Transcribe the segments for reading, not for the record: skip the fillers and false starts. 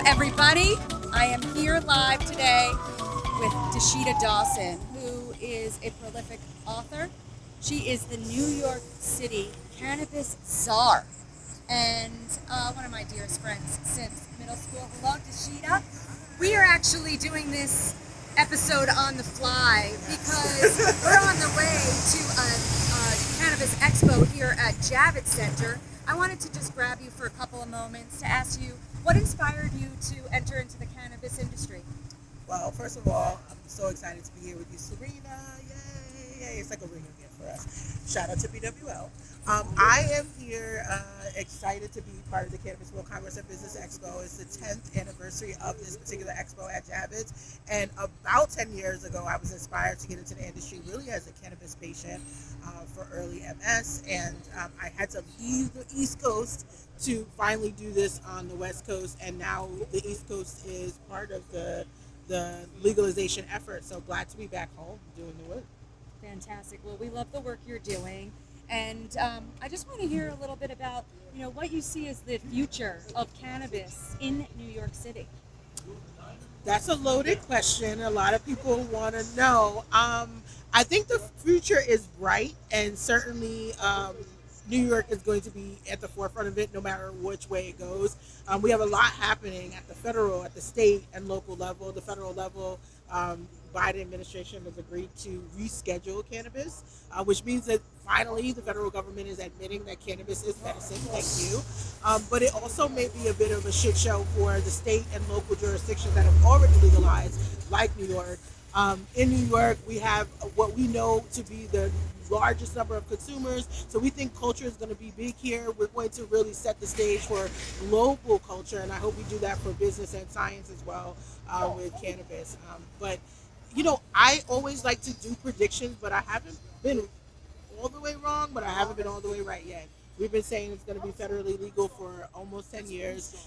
everybody. I am here live today with Dasheeda Dawson, who is a prolific author. She is the New York City cannabis czar and one of my dearest friends since middle school. Hello, Dasheeda. We are actually doing this episode on the fly because we're on the way to a cannabis expo here at Javits Center. I wanted to just grab you for a couple of moments to ask you what inspired you to enter into the cannabis industry. Well, first of all, I'm so excited to be here with you, Serena. Yay! It's like a reunion for us. Shout out to BWL. I am here excited to be part of the Cannabis World Congress and Business Expo. It's the 10th anniversary of this particular expo at Javits. And about 10 years ago, I was inspired to get into the industry really as a cannabis patient for early MS. And I had to leave the East Coast to finally do this on the West Coast. And now the East Coast is part of the legalization effort. So glad to be back home doing the work. Fantastic. Well, we love the work you're doing. And I just want to hear a little bit about, what you see as the future of cannabis in New York City. That's a loaded question. A lot of people want to know. I think the future is bright, and certainly New York is going to be at the forefront of it no matter which way it goes. We have a lot happening at the federal, at the state and local level. The federal level, Biden administration has agreed to reschedule cannabis, which means that finally the federal government is admitting that cannabis is medicine. Thank you. But it also may be a bit of a shit show for the state and local jurisdictions that have already legalized, like New York. In New York, we have what we know to be the largest number of consumers. So we think culture is going to be big here. We're going to really set the stage for global culture, and I hope we do that for business and science as well with cannabis. But I always like to do predictions, but I haven't been all the way wrong, but I haven't been all the way right yet. We've been saying it's going to be federally legal for almost 10 years.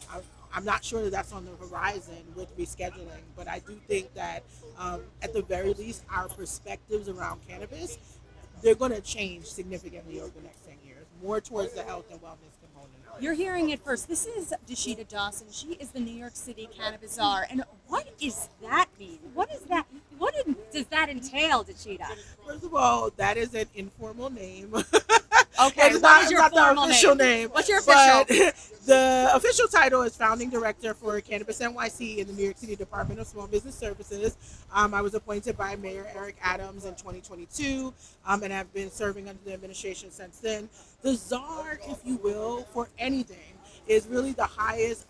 I'm not sure that that's on the horizon with rescheduling, but I do think that at the very least, our perspectives around cannabis, they're going to change significantly over the next 10 years, more towards the health and wellness component. You're hearing it first. This is Dasheeda Dawson. She is the New York City cannabis czar. And what does that mean? What is that? What does that entail, Dasheeda? First of all, that is an informal name. Okay, what is your formal the official name? What's your official? But the official title is Founding Director for Cannabis NYC in the New York City Department of Small Business Services. I was appointed by Mayor Eric Adams in 2022 and have been serving under the administration since then. The czar, if you will, for anything is really the highest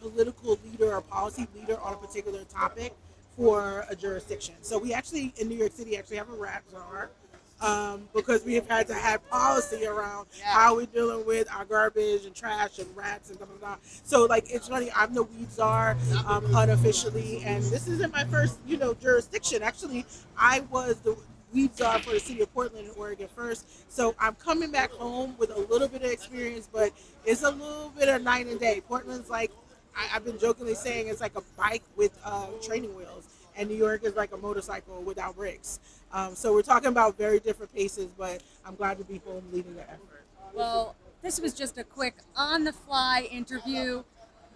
political leader or policy leader on a particular topic for a jurisdiction. So we actually, in New York City, have a rat czar. Because we have had to have policy around how we're dealing with our garbage and trash and rats and blah, blah, blah. So, it's funny, I'm the weed czar unofficially, and this isn't my first, jurisdiction. Actually, I was the weed czar for the city of Portland and Oregon first. So I'm coming back home with a little bit of experience, but it's a little bit of night and day. Portland's I've been jokingly saying it's like a bike with training wheels. And New York is like a motorcycle without brakes. So we're talking about very different paces, but I'm glad to be home leading the effort. Well, this was just a quick on-the-fly interview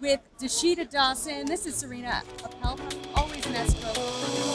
with Dasheeda Dawson. This is Serena Appel, always an escrow.